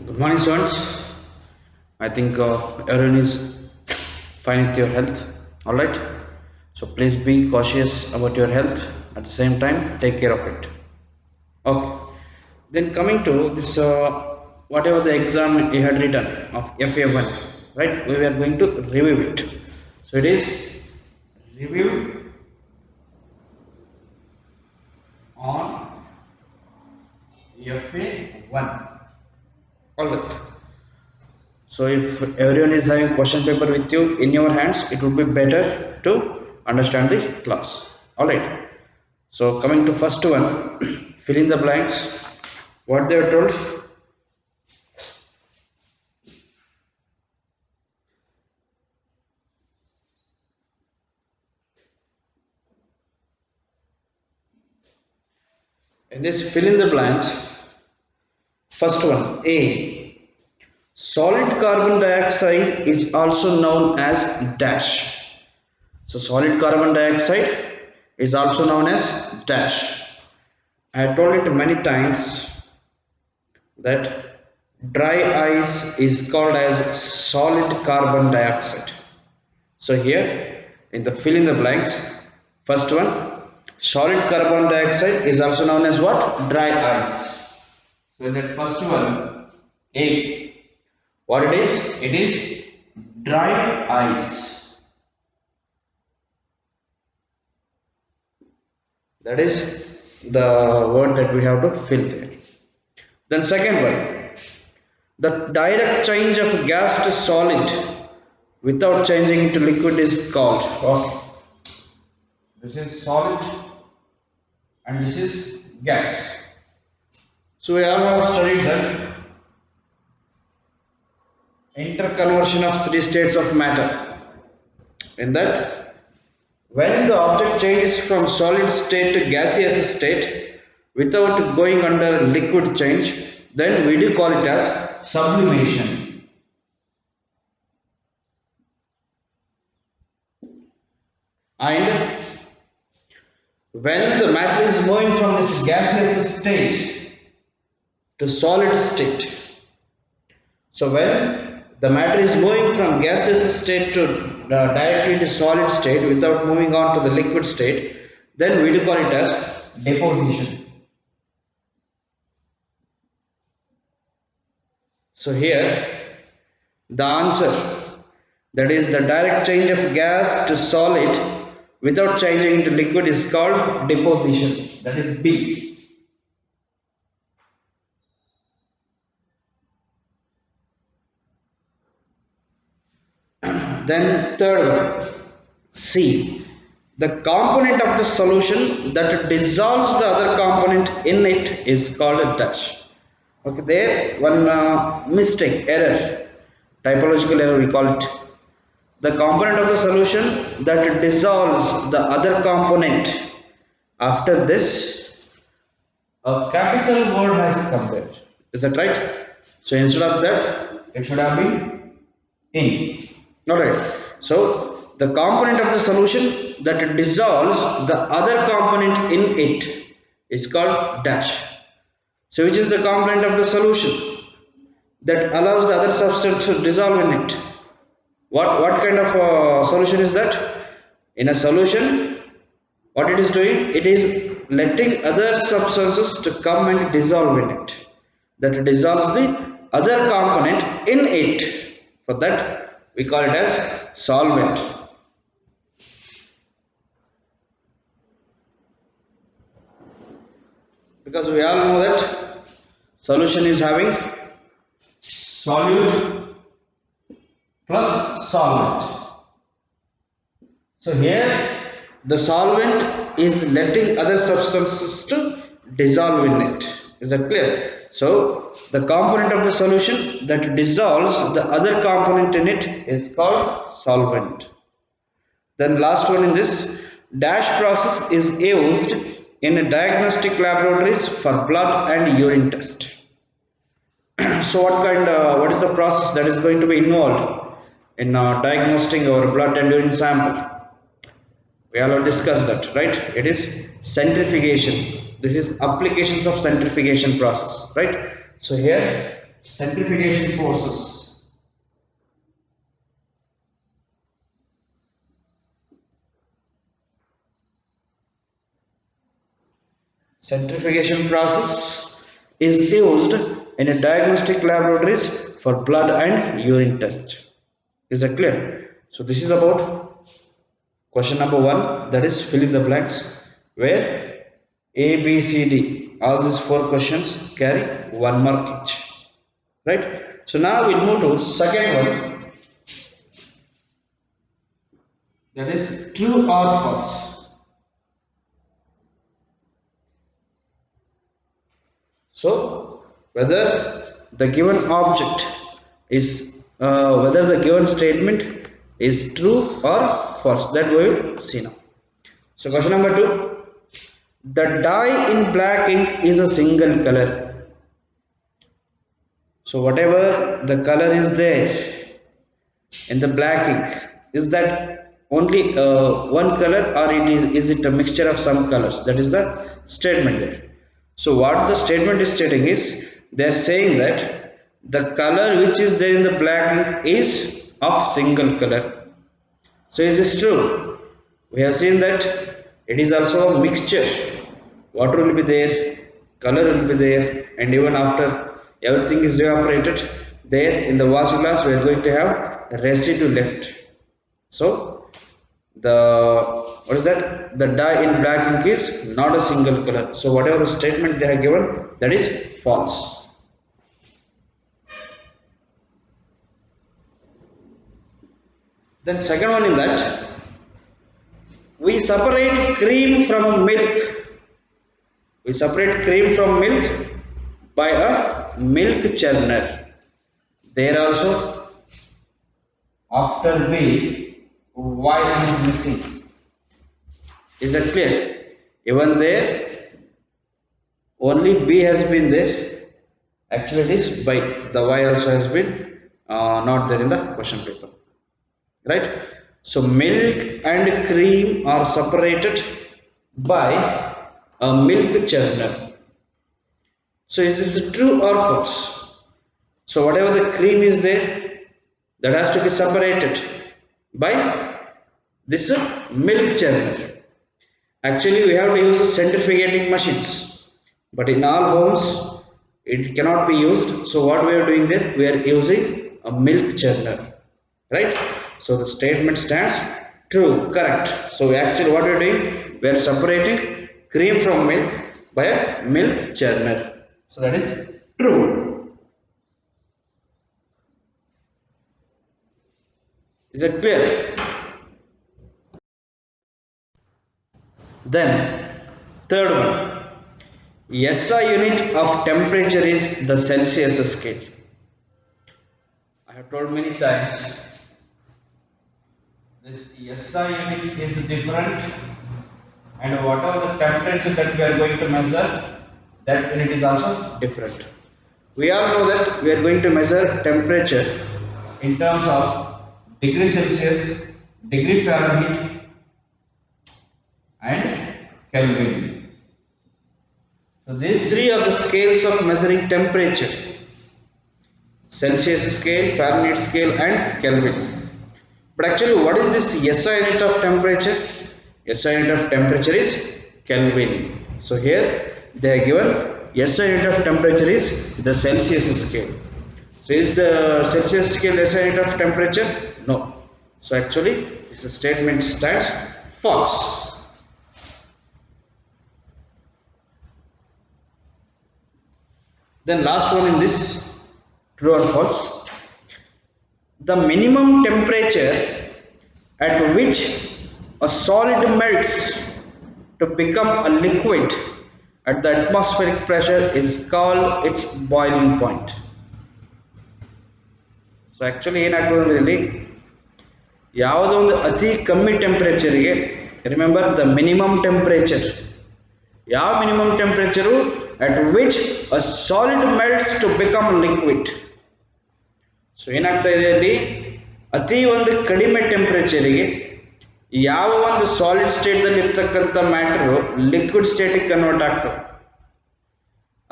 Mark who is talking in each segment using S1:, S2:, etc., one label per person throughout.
S1: Good morning, students. I think everyone is fine with your health. All right. So please be cautious about your health. At the same time, take care of it. Okay. Then coming to this, whatever the exam you had written of FA1, right? We were going to review it. So it is review on FA1. All right. So if everyone is having question paper with you in your hands, it would be better to understand the class. All right. So coming to first one, fill in the blanks. What they are told. In this fill in the blanks, first one A. Solid carbon dioxide is also known as dash. So solid carbon dioxide is also known as dash. I have told it many times that dry ice is called as solid carbon dioxide. So here in the fill in the blanks, first one, solid carbon dioxide is also known as what? Dry ice. So in that first one, A, what it is? It is dry ice. That is the word that we have to fill there. Then second one, the direct change of gas to solid without changing into liquid is called. Okay. This is solid and this is gas. So we all have studied that interconversion of three states of matter. In that, when the object changes from solid state to gaseous state without going under liquid change, then we do call it as sublimation. And when the matter is moving from this gaseous state to solid state, so when the matter is moving from gaseous state to directly to solid state without moving on to the liquid state, then we do call it as deposition. So here the answer, that is the direct change of gas to solid without changing into liquid, is called deposition. That is B. Then third one, C. The component of the solution that dissolves the other component in it is called a dash. Okay, there one mistake, error, typological error we call it. The component of the solution that dissolves the other component. After this, a capital word has come there. Is that right? So instead of that, it should have been in. Alright. So the component of the solution that dissolves the other component in it is called dash. So which is the component of the solution that allows the other substance to dissolve in it? What kind of solution is that? In a solution, what it is doing? It is letting other substances to come and dissolve in it. That dissolves the other component in it. For that, we call it as solvent. Because we all know that solution is having solute plus solvent. So here the solvent is letting other substances to dissolve in it. Is that clear? So the component of the solution that dissolves the other component in it is called solvent. Then last one in this, dash process is used in diagnostic laboratories for blood and urine test. So what is the process that is going to be involved in diagnosing our blood and urine sample? We all have discussed that, right? It is centrifugation. This is applications of centrifugation process, right? So here centrifugation forces. Centrifugation process is used in a diagnostic laboratories for blood and urine test. Is that clear? So this is about question number 1, that is fill in the blanks, where A, B, C, D, all these 4 questions carry 1 mark each. Right? So now we move to second one, that is true or false. So whether the given object is whether the given statement is true or false, that we will see now. So question number 2, the dye in black ink is a single color. So whatever the color is there in the black ink, is that only one color, or is it a mixture of some colors? That is the statement there. So what the statement is stating is, they are saying that the color which is there in the black ink is of single color. So is this true? We have seen that it is also a mixture. Water will be there, color will be there, and even after everything is evaporated, there in the wash glass we are going to have residue left. So the what is that? The dye in black ink is not a single color. So whatever the statement they have given, that is false. Then second one in that, we separate cream from milk. We separate cream from milk by a milk churner. There also after B, Y is missing. Is that clear? Even there only B has been there. Actually it is by. The Y also has been not there in the question paper. Right? So milk and cream are separated by a milk churner. So is this true or false? So whatever the cream is there, that has to be separated by this milk churner. Actually we have to use centrifugating machines, but in all homes it cannot be used. So what we are doing there, we are using a milk churner. Right? So the statement stands true, correct. So actually what we are doing, we are separating cream from milk by a milk churner. So that is true. Is it clear? Then third one, SI unit of temperature is the Celsius scale. I have told many times, this SI unit is different, and whatever the temperature that we are going to measure, that unit is also different. We all know that we are going to measure temperature in terms of degree Celsius, degree Fahrenheit, and Kelvin. So these three are the scales of measuring temperature: Celsius scale, Fahrenheit scale, and Kelvin. But actually what is this SI unit of temperature? SI unit of temperature is Kelvin. So here they are given SI unit of temperature is the Celsius scale. So is the Celsius scale SI unit of temperature? No. So actually this statement stands false. Then last one in this, true or false. The minimum temperature at which a solid melts to become a liquid at the atmospheric pressure is called its boiling point. So actually ಏನಾಗ್ತದೆ ಅಂದ್ರೆ ಇಲ್ಲಿ ಯಾವುದೋ ಒಂದು ಅತಿ ಕಮ್ಮಿ ಟೆಂಪರೇಚರ್ಗೆ, remember the minimum temperature, ಯಾವ minimum temperature at which a solid melts to become liquid. So ಏನಾಗ್ತಾ ಇದೆ ಅಲ್ಲಿ, ಅತಿ ಒಂದು ಕಡಿಮೆ ಟೆಂಪರೇಚರಿಗೆ ಯಾವ ಒಂದು ಸಾಲಿಡ್ ಸ್ಟೇಟ್ದಲ್ಲಿ ಇರ್ತಕ್ಕಂಥ ಮ್ಯಾಟರು ಲಿಕ್ವಿಡ್ ಸ್ಟೇಟಿಗೆ ಕನ್ವರ್ಟ್ ಆಗ್ತದೆ.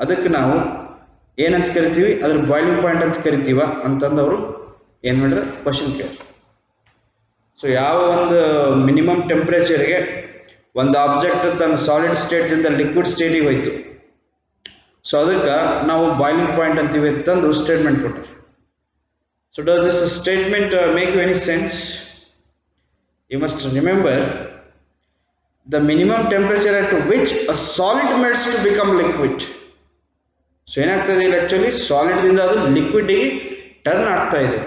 S1: ಅದಕ್ಕೆ ನಾವು ಏನಂತ ಕರಿತೀವಿ, ಅದ್ರ ಬಾಯ್ಲಿಂಗ್ ಪಾಯಿಂಟ್ ಅಂತ ಕರಿತೀವ ಅಂತಂದು ಅವರು ಏನು ಮಾಡಿದ್ರೆ ಕ್ವಶನ್ ಕೇಳಿ. ಸೊ ಯಾವ ಒಂದು ಮಿನಿಮಮ್ ಟೆಂಪ್ರೇಚರ್ಗೆ ಒಂದು ಆಬ್ಜೆಕ್ಟ್ ತನ್ನ ಸಾಲಿಡ್ ಸ್ಟೇಟಿಂದ ಲಿಕ್ವಿಡ್ ಸ್ಟೇಟಿಗೆ ಹೋಯ್ತು, ಸೊ ಅದಕ್ಕೆ ನಾವು ಬಾಯ್ಲಿಂಗ್ ಪಾಯಿಂಟ್ ಅಂತೀವಿ ಅಂತಂದು ಸ್ಟೇಟ್ಮೆಂಟ್ ಕೊಟ್ಟರು. So does this statement make you any sense? You must remember the minimum temperature at which a solid melts to become liquid. So ಏನಾಗ್ತದೆ ಇಲ್ಲಿ ಆಕ್ಚುಲಿ ಸಾಲಿಡ್ದಿಂದ ಅದು ಲಿಕ್ವಿಡ್ಗೆ ಟರ್ನ್ ಆಗ್ತಾ ಇದೆ.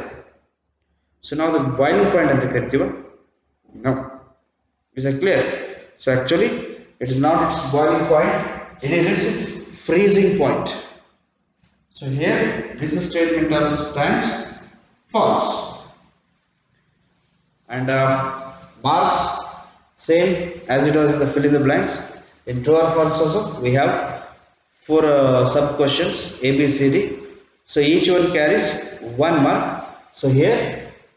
S1: ಸೊ ನಾವು ಅದು ಬಾಯ್ಲಿಂಗ್ ಪಾಯಿಂಟ್ ಅಂತ ಕರಿತೀವ? No. Is it clear? So actually it is not it's boiling point, it is it's freezing point. So here this statement also stands false. And marks same as it was in the fill in the blanks. In true or false also we have 4 sub questions A, B, C, D. So each one carries 1 mark. So here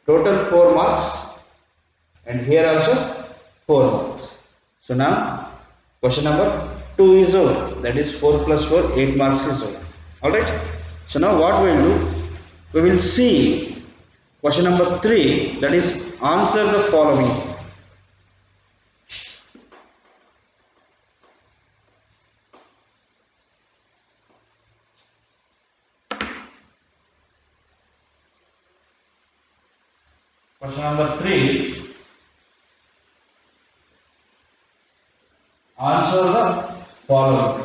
S1: total 4 marks, and here also 4 marks. So now question number 2 is over. That is 4 plus 4, 8 marks is over. Alright. So now what we will do? We will see question number 3, that is answer the following. Question number 3, answer the following.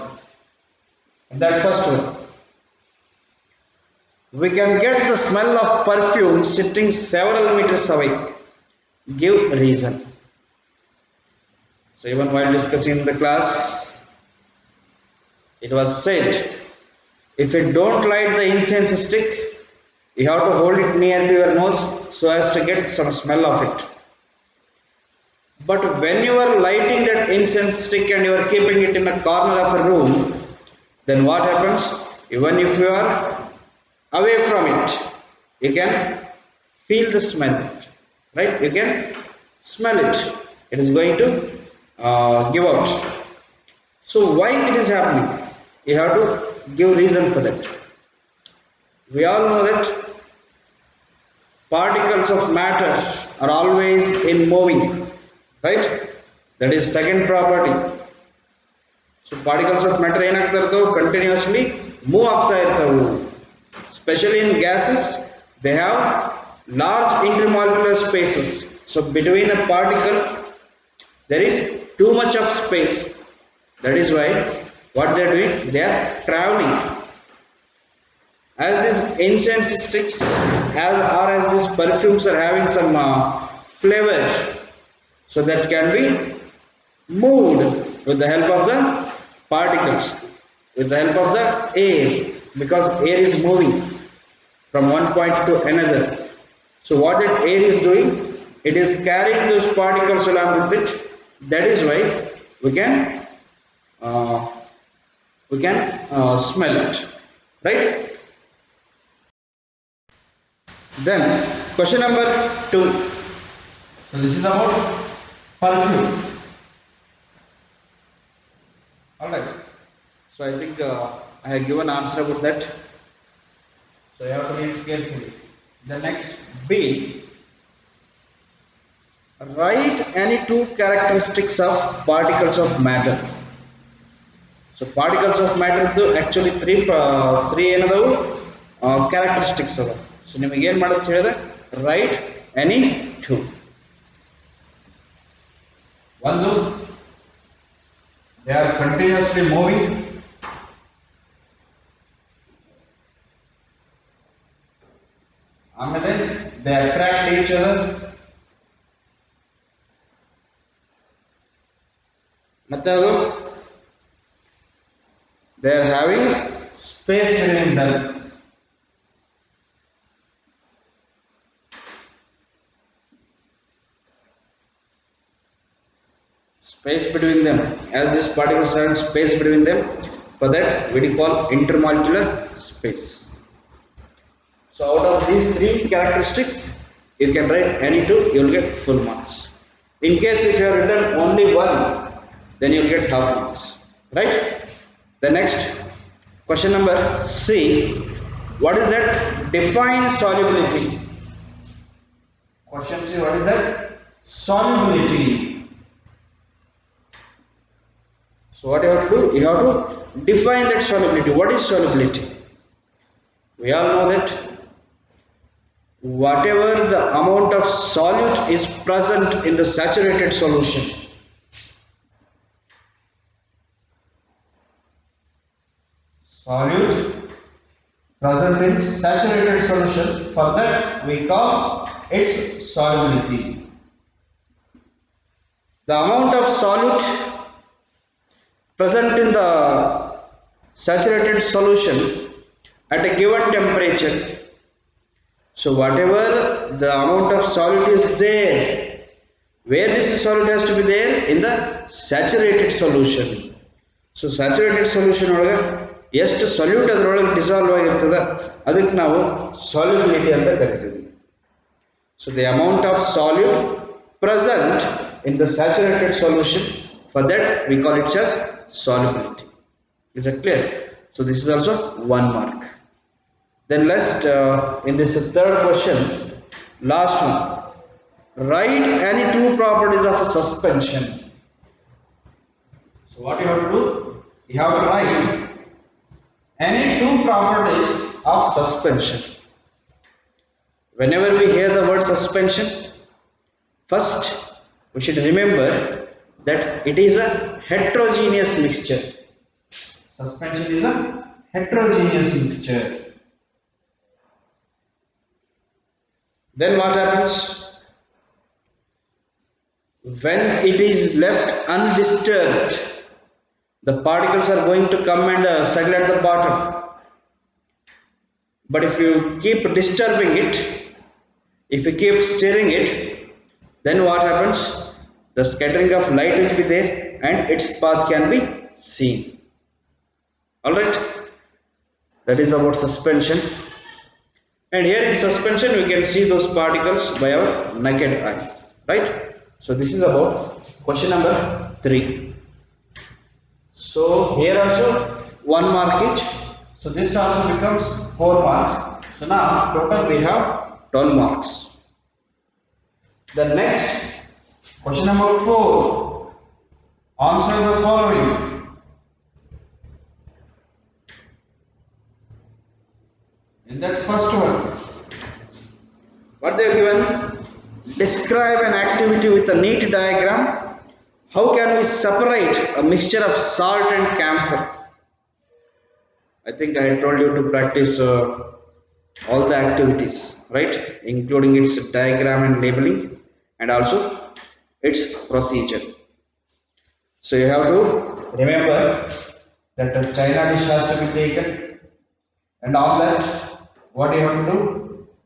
S1: That first one, we can get the smell of perfume sitting several meters away. Give reason. So even while discussing in the class, it was said, if you don't light the incense stick, you have to hold it near to your nose so as to get some smell of it. But when you are lighting that incense stick and you are keeping it in a corner of a room, then what happens? Even if you are away from it, you can feel the smell, right? You can smell it. It is going to give out. So why it is happening? You have to give reason for that. We all know that particles of matter are always in moving, right? That is second property. So particles of matter ಏನಾಗ್ತಾ ಇರ್ತವೆ, continuously move ಆಗ್ತಾ ಇರ್ತವೆ. Especially in gases, they have large intermolecular spaces. So between a particle there is too much of space. That is why what they are doing, they are traveling. As these incense sticks or as these perfumes are having some flavor, so that can be moved with the help of the particles, with the help of the air, because air is moving from one point to another. So what that air is doing, it is carrying those particles along with it. That is why we can smell it, right? Then question number 2. So this is about perfume. Alright. So I think I have given answer about that. So you have to read carefully. The next B. Write any 2 characteristics of particles of matter. So particles of matter actually 3 ಏನದವು characteristics ಅದ. So ನಿಮಗೆ ಏನು ಮಾಡೋದು ಹೇಳಿದೆ, write any 2. ಒಂದು, they are continuously moving. ಆಮೇಲೆ they attract each other. ಮತ್ತೆ ಅದು they are having space between them. Space between them, as these particles have space between them, for that we call intermolecular space. So out of these 3 characteristics, you can write any 2, you will get full marks. In case if you have written only 1, then you will get half marks, right? The next, Question number C. What is that? Define solubility. Question C. What is that? Solubility. So what you have to do? You have to define that solubility. What is solubility? We all know that whatever the amount of solute is present in the saturated solution, solute present in saturated solution, for that we call its solubility. The amount of solute present in the saturated solution at a given temperature. So whatever the amount of solute is there, where this solute has to be there? In the saturated solution. So saturated solution ಒಳಗೆ ಎಷ್ಟು solute ಅದರೊಳಗೆ dissolve ಆಗಿರ್ತದ ಅದಕ್ಕೆ ನಾವು solubility ಅಂತ ಕರಿತೀವಿ. So the amount of solute present in the saturated solution, for that we call it as solubility. Is it clear? So this is also 1 mark. Then let's in this third question, last one, write any two properties of a suspension. So what you have to do? You have to write any two properties of suspension. Whenever we hear the word suspension, first we should remember that it is a heterogeneous mixture. Suspension is a heterogeneous mixture. Then what happens? When it is left undisturbed, the particles are going to come and settle at the bottom. But if you keep disturbing it, if you keep stirring it, then what happens? The scattering of light will be there and its path can be seen. Alright, that is about suspension. And here in suspension we can see those particles by our naked eyes, right? So this is about question number 3. So here also 1 mark each. So this also becomes 4 marks. So now total we have 12 marks. The next question number 4. Answer the following. In that first one, what they have given? Describe an activity with a neat diagram. How can we separate a mixture of salt and camphor? I think I had told you to practice all the activities, right? Including its diagram and labeling and also its procedure. So you have to remember that a China dish has to be taken, and on that what you have to do?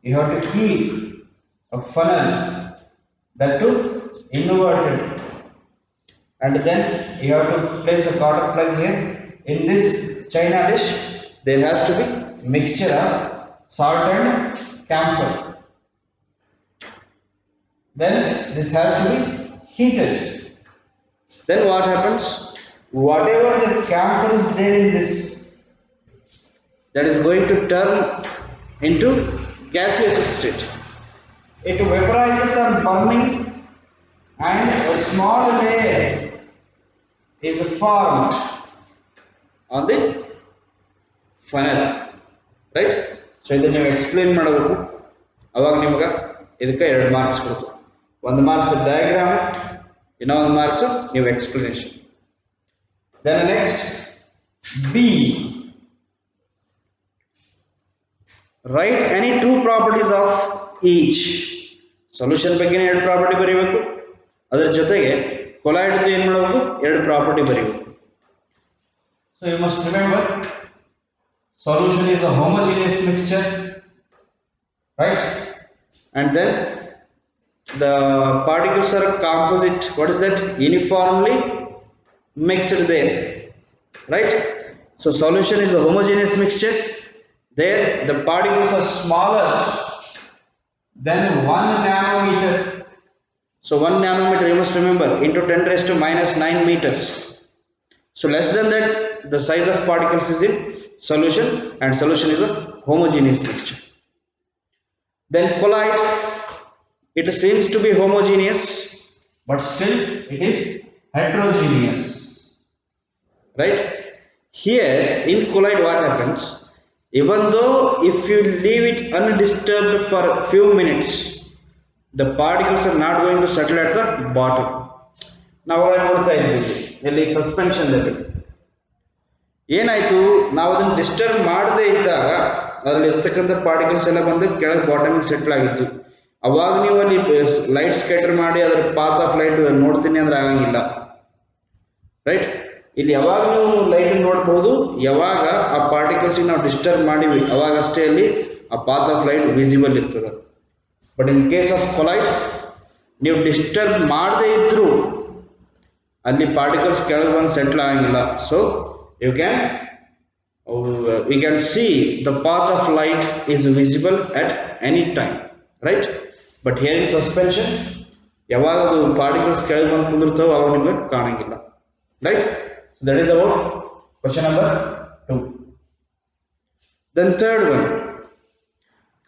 S1: You have to keep a funnel, that too inverted, and then you have to place a cotton plug here. In this China dish there has to be mixture of salt and camphor. Then this has to be heated. Then what happens? Whatever the camphor is there in this, that is going to turn into gaseous state. It vaporizes on burning and a small layer is formed on the funnel, right? So ಇದನ್ನು ನೀವು explain ಮಾಡಬೇಕು. ಅವಾಗ ನಿಮಗೆ ಇದಕ್ಕೆ 2 marks ಕೊಡ್ತೀವಿ. 1 marks diagram, ಇನ್ನೊಂದು marks ನೀವು explanation. Then next B. Write any two properties of each. Solution ಬಗ್ಗೆ 2 ಪ್ರಾಪರ್ಟಿ ಬರೀಬೇಕು, ಅದರ ಜೊತೆಗೆ ಕೊಲಾಯ್ಡ್ ಏನು ಮಾಡಬೇಕು? 2 ಪ್ರಾಪರ್ಟಿ ಬರೀಬೇಕು. So you must remember, solution is a homogeneous mixture, right? And then the particles are composite. What is that? Uniformly mixed there, right? So solution is a homogeneous mixture. There the particles are smaller than 1 nanometer. So 1 nanometer, you must remember, into 10 raised to minus 9 meters. So less than that the size of particles is in solution, and solution is a homogeneous mixture. Then colloid, it seems to be homogeneous, but still it is heterogeneous, right? Here in colloid what happens, even though if you leave it undisturbed for a few minutes, the particles are not going to settle at the bottom. ನಾವು ನೋಡ್ತಾ ಇದ್ದೀವಿ ಇಲ್ಲಿ suspension level ಏನಾಯ್ತು, ನಾವು ಅದನ್ನು disturb ಮಾಡದೇ ಇದ್ದಾಗ ಅದರಲ್ಲಿ ಇರ್ತಕ್ಕಂಥ ಪಾರ್ಟಿಕಲ್ಸ್ ಎಲ್ಲ ಬಂದು ಕೆಳಗೆ ಬಾಟಮಿಗೆ ಸೆಟ್ಲ್ ಆಗಿತ್ತು. ಅವಾಗ ನೀವು ಅಲ್ಲಿ ಲೈಟ್ ಸ್ಕ್ಯಾಟರ್ ಮಾಡಿ ಅದರ ಪಾತ್ ಆಫ್ ಲೈಟ್ ನೋಡ್ತೀನಿ ಅಂದ್ರೆ ಆಗಂಗಿಲ್ಲ, ರೈಟ್? ಇಲ್ಲಿ ಯಾವಾಗ ನೀವು ಲೈಟ್ ನೋಡ್ಬೋದು, ಯಾವಾಗ ಆ ಪಾರ್ಟಿಕಲ್ಸ್ ನಾವು ಡಿಸ್ಟರ್ಬ್ ಮಾಡಿವಿ ಅವಾಗ ಅಷ್ಟೇ ಅಲ್ಲಿ ಆ ಪಾತ್ ಆಫ್ ಲೈಟ್ ವಿಸಿಬಲ್ ಇರ್ತದೆ. But in case of collide ನೀವು ಡಿಸ್ಟರ್ಬ್ ಮಾಡದೇ ಇದ್ರು ಅಲ್ಲಿ ಪಾರ್ಟಿಕಲ್ಸ್ ಕೆಳಗೆ ಬಂದು ಸೆಟ್ಲ್ ಆಗಂಗಿಲ್ಲ. So you can we can see the path of light is visible at any time, right? But here in suspension ಯಾವಾಗ ಅದು ಪಾರ್ಟಿಕಲ್ಸ್ ಕೆಳಗೆ ಬಂದು ಕುಂದಿರ್ತಾವೆ ಅವಾಗ ನಿಮಗೆ ಕಾಣಂಗಿಲ್ಲ, right? So that is about question number 2. Then third one,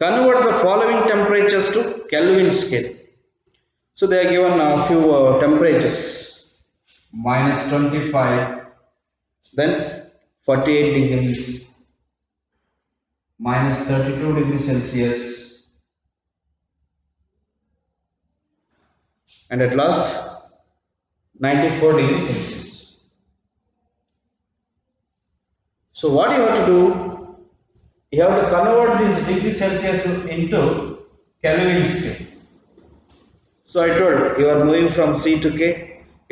S1: convert the following temperatures to Kelvin scale. So they are given a few temperatures: -25, then 48 degrees, -32 degrees Celsius, and at last 94 degrees Celsius. So what you have to do, you have to convert this degree Celsius into Kelvin scale. So I told you are moving from C to K,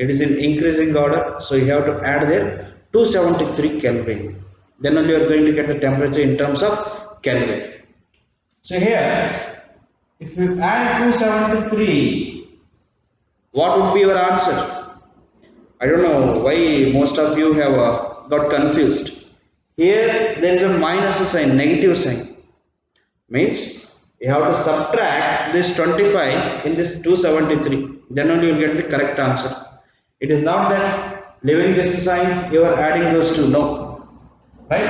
S1: it is in increasing order, so you have to add there 273 Kelvin. Then only you are going to get the temperature in terms of Kelvin. So here, if you add 273, what would be your answer? I don't know why most of you have got confused. Here there is a minus sign, negative sign. Means you have to subtract this 25 in this 273. Then only you will get the correct answer. It is not that leaving this sign you are adding those two, no, right?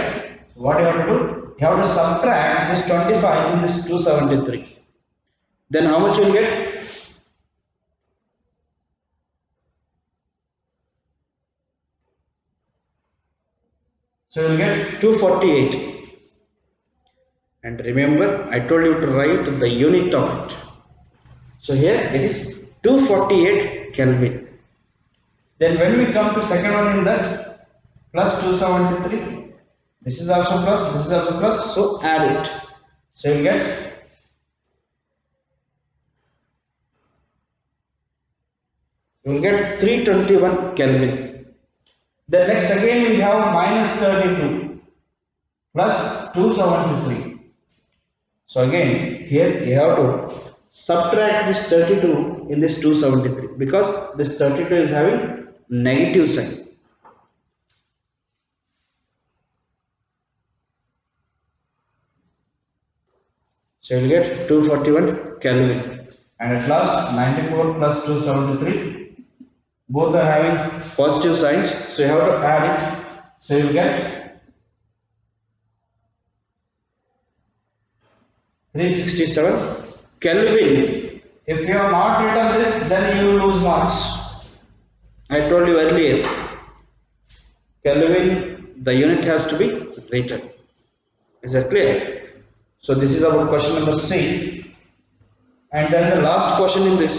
S1: So what you have to do, you have to subtract this 25 in this 273. Then how much you will get? So you will get 248. And remember, I told you to write the unit of it. So here it is 248 Kelvin. Then when we come to second one in that, plus 273, this is also plus, this is also plus, so add it. So you get 321 Kelvin. Then next again we have -32 plus 273. So again here you have to subtract this 32 in this 273 because this 32 is having negative sign. So you will get 241 Kelvin, and at last 94 plus 273, both are having positive signs, so you have to add it. So you will get 367 Kelvin. If you have not written this, then you will lose marks. I told you earlier, Kelvin, the unit has to be written. Is that clear? So this is about question number C. And then the last question in this,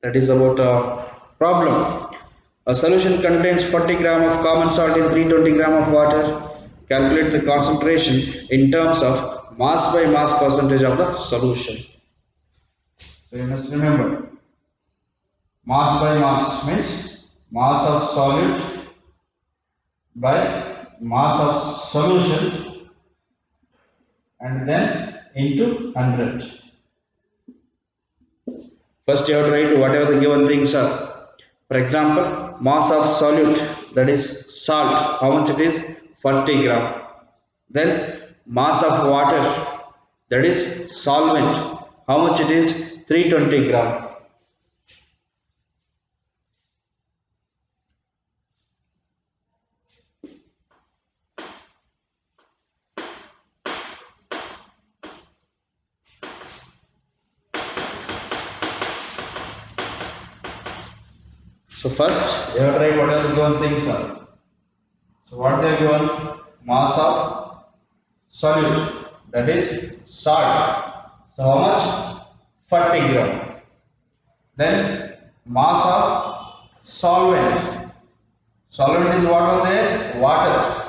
S1: that is about a problem. A solution contains 40 gram of common salt in 320 gram of water. Calculate the concentration in terms of mass by mass percentage of the solution. So you must remember, mass by mass means mass of solid by mass of solution and then into 100. First you have to write whatever the given things are. For example, mass of solute, that is salt, how much it is? 40 gram. Then mass of water, that is solvent, how much it is? 320 gram. So first you have to write what are the given things are. So what they are given? Mass of solute, that is salt. So how much? 40 gram. Then mass of solvent. Solvent is what was there? Water.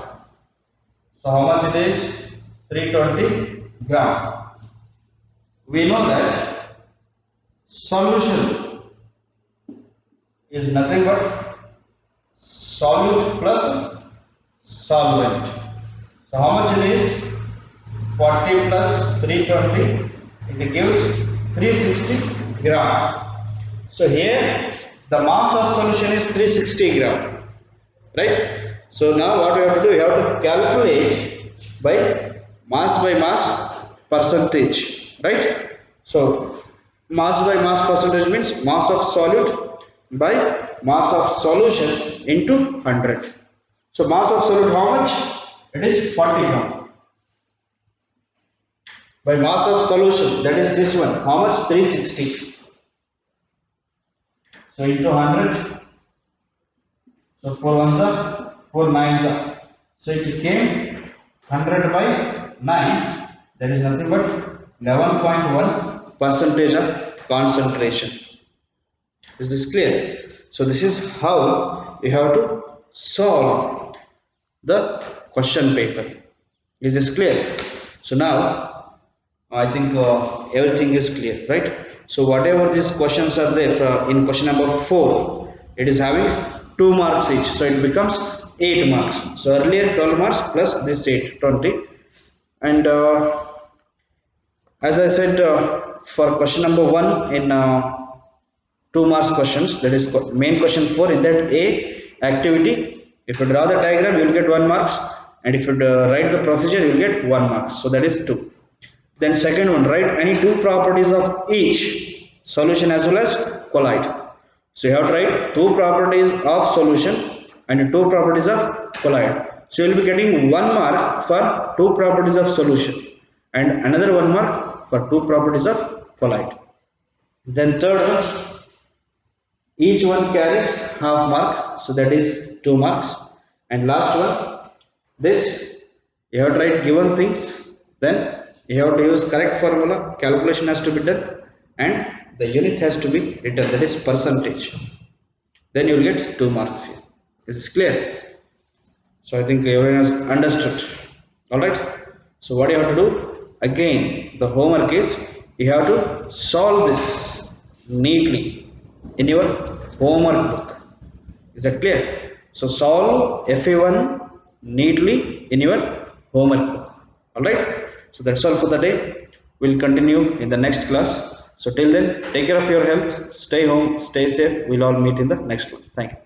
S1: So how much it is? 320 gram. We know that solution is nothing but solute plus solvent. So how much it is? 40 plus 320, it gives 360 gram. So here the mass of solution is 360 gram, right? So now what we have to do, we have to calculate by mass percentage, right? So mass by mass percentage means mass of solute by mass of solution into 100. So mass of solute how much? It is 40 gram. By mass of solution, that is this one, how much? 360. So into 100. So 4 ones are 4 nines are. So it became 100 by 9. That is nothing but 11.1 percentage of concentration. Is this clear? So this is how we have to solve the question paper. Is this clear? So now I think everything is clear, right? So whatever these questions are there in question number 4, it is having 2 marks each, so it becomes 8 marks. So earlier 12 marks plus this 8, 20. And as I said, for question number 1 in 2 marks questions, that is main question 4, in that A activity, if you draw the diagram you will get 1 marks, and if you write the procedure you will get 1 marks, so that is 2. Then second one, write any 2 properties of each solution as well as colloid. So you have to write 2 properties of solution and 2 properties of colloid. So you will be getting 1 mark for 2 properties of solution and another 1 mark for 2 properties of colloid. Then third one, each one carries half mark, so that is 2 marks. And last one, this you have to write given things, then you have to use correct formula, calculation has to be done, and the unit has to be written, that is percentage. Then you will get 2 marks here. This is clear. So I think everyone has understood. Alright. So what you have to do? Again, the homework is you have to solve this neatly in your homework book. Is that clear? So solve FA1 neatly in your homework book. Alright. So that's all for the day. We'll continue in the next class. So till then, take care of your health, stay home, stay safe. We'll all meet in the next class. Thank you.